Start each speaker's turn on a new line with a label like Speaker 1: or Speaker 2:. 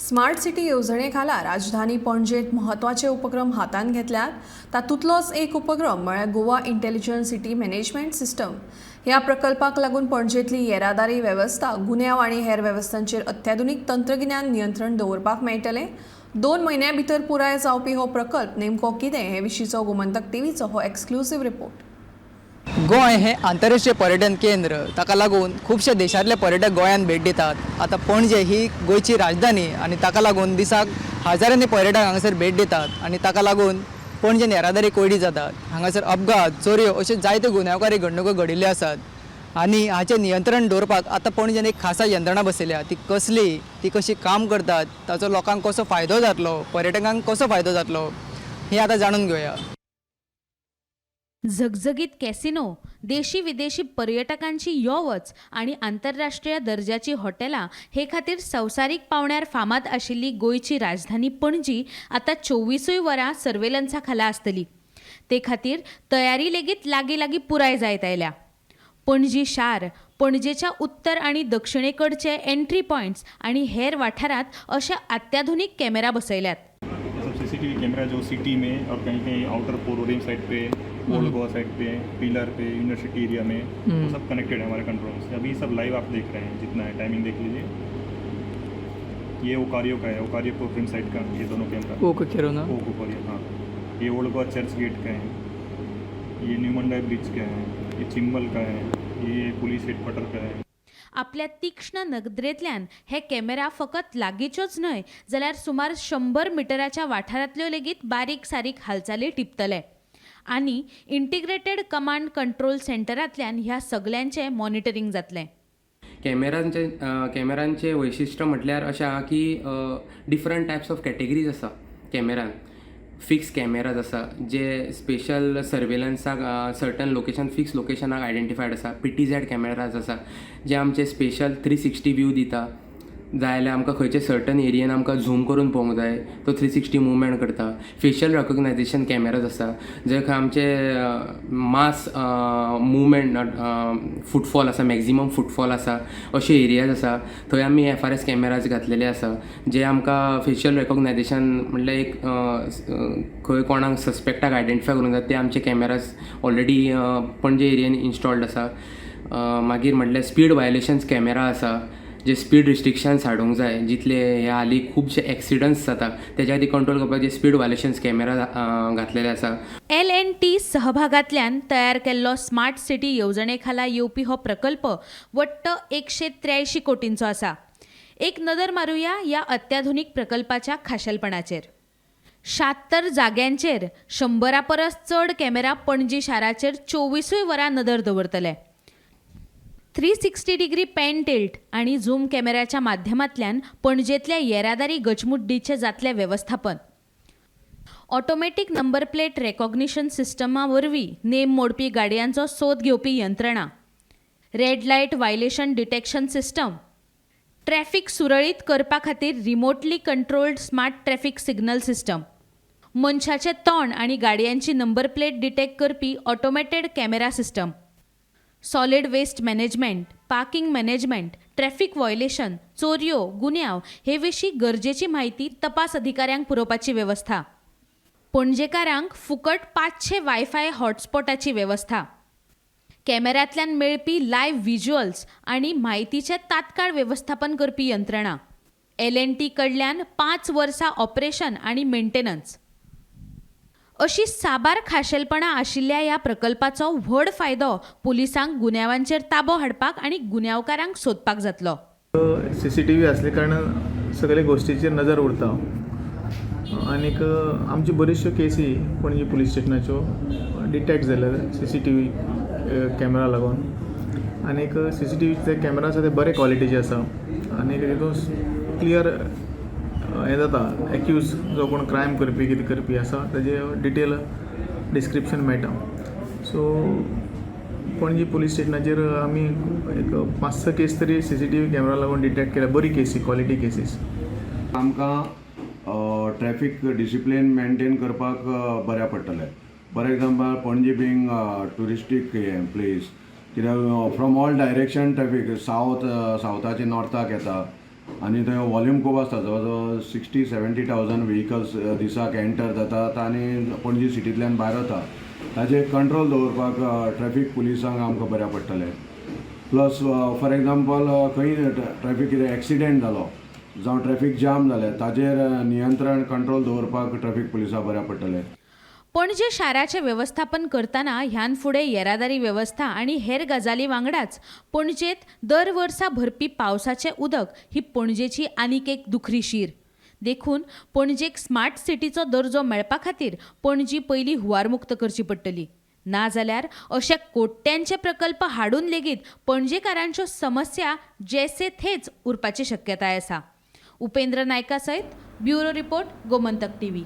Speaker 1: Smart city येवजणेखाला राजधानी पणजेत महत्वाचे उपक्रम हातान घेतल्यात. तातूंतलोच एक उपक्रम म्हळ्यार Goa intelligent city management system. ह्या प्रकल्पाक लागून पणजेंतली येरादारी वेवस्था, गुन्यांव आनी हेर वेवस्थांचेर अत्याधुनीक तंत्रगिन्यान नियंत्रण दवरपाक मेळटलें. 2 म्हयन्यां भितर पुराय जावपी हो प्रकल्प नेमको कितें हे विशींचो गोमंतक टीव्हीचो हो एक्सक्लुसीव रिपोर्ट.
Speaker 2: गोंय हे आंतरराष्ट्रीय पर्यटन केंद्र, ताका लागून खुबशे देशांतले पर्यटक गोंयांत भेट दितात. आता पणजे ही गोंयची राजधानी आनी ताका लागून दिसाक हजारांनी पर्यटक हांगासर भेट दितात आनी ताका लागून पणजेन येरादारी कोयडी जातात. हांगासर अपघात, चोरयो अश्यो जायत्यो गुन्यांवकारी घडणुको घडिल्ल्यो आसात आनी हाचें नियंत्रण दवरपाक आतां पणजेन एक खासा यंत्रणा बसयल्या. ती कसली, ती कशी काम करतात, ताचो लोकांक कसो फायदो जातलो, पर्यटकांक कसो फायदो जातलो हें आतां जाणून घेवया.
Speaker 3: झगझगीत कॅसिनो, देशी विदेशी पर्यटकांची यो वच आणि आंतरराष्ट्रीय दर्जाची हॉटेलां हे खातीर संवसारीक पावंड्यार फामाद आशिल्ली गोंयची राजधानी पणजी आतां 24 वरां सर्वेलन्सा खाला आसतली. ते खातीर तयारी लेगीत लागीं पुराय जायत आयल्या. पणजी शार, पणजेच्या उत्तर आणि दक्षिणेकडचे एंट्री पॉइंट्स आणि हेर वाठारांत अशे अत्याधुनीक कॅमेरा बसयल्यात.
Speaker 4: सीसीटीवी कैमरा जो सिटी में और कहीं कहीं आउटर पोरोरियम साइड पे, ओल्ड गोवा साइड पे, पिलर पे, यूनिवर्सिटी एरिया में वो सब कनेक्टेड है हमारे कंट्रोल से. अभी सब लाइव आप देख रहे हैं, जितना है टाइमिंग देख लीजिए. ये ओकारियो का है, ओकारियो पोरोरियम साइड का, ये दोनों कैमरा ओकोरियो. हाँ, ये ओल्ड गोवा चर्च गेट का है, ये न्यू मंडाई ब्रिज का है, ये चिंबल का है, ये पुलिस हेडक्वार्टर का है.
Speaker 3: आपल्या तीक्ष्ण नदरेंतल्यान हे कॅमेरा फकत लागींच्योच न्हय जाल्यार सुमार 100 मिटराच्या वाठारांतल्यो लेगीत बारीक सारीक हालचाली टिपतले आनी इंटिग्रेटेड कमांड कंट्रोल सेंटरांतल्यान ह्या सगल्यांचें मॉनिटरींग जातलें.
Speaker 5: कॅमेरांचे वैशिश्ट्य म्हटल्यार अशें आहा की डिफरंट टायप्स ऑफ कॅटेगरीज आसा कॅमेरान. फिक्स कॅमेराज आसा जे स्पेशल सर्वेलन्साक सर्टन लोकेशन, फिक्स लोकेशनाक आयडेंटिफायड आसा. PTZ कॅमेराज आसा जे आमचे स्पेशल 360 व्यू दिता. जाय जाल्यार आमकां खंयचे सर्टन एरियेन आमकां झूम करून पळोवंक जाय तो 360 मुवमेंट करता. फेशियल रिकॉग्नायझेशन कॅमेराज आसा जे खंय आमचे मास मुवमेंट, फुटफॉल आसा, मॅक्झिमम फुटफॉल आसा अशे एरियाज आसा थंय आमी FRS कॅमेराज घातलेले आसा जे आमकां फेशियल रिकॉग्नायझेशन म्हणल्यार एक खंय कोणाक सस्पेक्टाक आयडेंटिफाय करूंक जाय ते आमचे कॅमेराज ऑलरेडी पणजे एरियेन इन्स्टॉल्ड आसा. मागीर म्हटल्यार स्पीड वायलेशन्स कॅमेरा आसा जे स्पीड रिस्ट्रिक्शन्स हाडूंक जाय. जितले हे हालीं खुबशे एक्सिडंट्स जाता तेच्या खातीर कंट्रोल करपाक जे स्पीड वायलेशन्स कॅमेरा घातलेले आसा.
Speaker 3: L&T सहभागांतल्यान तयार केल्लो स्मार्ट सिटी येवजणे खाला येवपी हो प्रकल्प वट्ट 183 कोटींचो आसा. एक नदर मारुया ह्या अत्याधुनीक प्रकल्पाच्या खाशेलपणाचेर. 76 जाग्यांचेर 100 परस चड कॅमेरा पणजी शाराचेर 24 वरां नदर दवरतले. 360 डिग्री पॅन टिल्ट आणि झूम कॅमेऱ्याच्या माध्यमांतल्यान पणजेंतल्या येरादारी गचमुड्डीचें जातलें वेवस्थापन. ऑटोमॅटीक नंबर प्लेट रेकॉग्निशन सिस्टमा वरवीं नेम मोडपी गाडयांचो सोद घेवपी यंत्रणा. Red light violation detection system. Traffic सुरळीत करपा खातीर remotely controlled smart traffic signal system. मनशाचें तोंड आनी गाडयांची नंबर प्लेट डिटेक्ट करपी automated camera system. Solid waste management, parking management, traffic violation, चोरयो, गुन्यांव हे विशीं गरजेची म्हायती तपास अधिकाऱ्यांक पुरवपाची वेवस्था. पणजेकारांक फुकट 500 वायफाय हॉटस्पॉटाची वेवस्था. कॅमेऱ्यांतल्यान मेळपी लायव्ह व्हिज्युअल्स आनी म्हायतीचें तात्काळ वेवस्थापन करपी यंत्रणा. L&T कडल्यान 5 वर्सां ऑपरेशन आनी मेंटेनन्स. अशी साबार खाशेलपणां आशिल्ल्या ह्या प्रकल्पाचो व्हड फायदो पुलिसांक गुन्यांवांचेर ताबो हाडपाक आनी गुन्यांवकारांक सोदपाक जातलो.
Speaker 6: CCTV असले कारणान सगळे गोष्टीचेर नजर उरता. आनीक आमची बऱ्योचश्यो केसी पणजी पुलीस स्टेशनाच्यो डिटेक्ट जाल्यात CCTV कॅमेरा लागून. आनीक CCTVचे कॅमेरा आसा ते बरे क्वॉलिटीचे आसा आनीक तितून क्लियर हें जाता एक्यूज जो कोण क्रायम करपी कितें करपी आसा ताजें डिटेल डिस्क्रिप्शन मेळटा. सो पणजी पुलीस स्टेशनाचेर आमी एक 5-6 केस तरी CCTV कॅमेरा लागून डिटेक्ट केल्या, बरी केसी, क्वॉलिटी केसीस.
Speaker 7: आमकां ट्रॅफिक डिसिप्लीन मेंटेन करपाक बऱ्या पडटलें. For example Panaji being touristic place, कित्याक फ्रॉम ऑल डायरेक्शन ट्रॅफिक सावथाचे नॉर्थाक येता आनी थंय वॉल्यूम खूब आसता, जवळ जवळ 60-70,000 व्हेकल्स दिसाक एंटर जातात आनी पणजी सिटींतल्यान भायर वता. ताजेर कंट्रोल दवरपाक ट्रॅफीक पुलिसांक आमकां बऱ्या पडटलें. प्लस फॉर एग्जाम्पल खंय ट्रॅफीक कितें एक्सिडेंट जालो जावं ट्रॅफीक जाम जालें, ताजेर नियंत्रण कंट्रोल दवरपाक ट्रॅफीक पुलिसांक बऱ्या पडटलें.
Speaker 3: पणजे शाराचें वेवस्थापन करतना ह्यान फुडें येरादारी वेवस्था आनी हेर गजाली वांगडाच पणजेंत दर वर्सा भरपी पावसाचें उदक ही पणजेची आनीक एक दुखरी शीर. देखून पणजेक स्मार्ट सिटीचो दर्जो मेळपा खातीर पणजी पयलीं हुवारमुक्त करची पडटली. नाजाल्यार अशे कोट्यांचे प्रकल्प हाडून लेगीत पणजेकारांच्यो समस्या जेसे थेच उरपाची शक्यताय आसा. उपेंद्र नायका सयत ब्युरो रिपोर्ट, गोमंतक टीव्ही.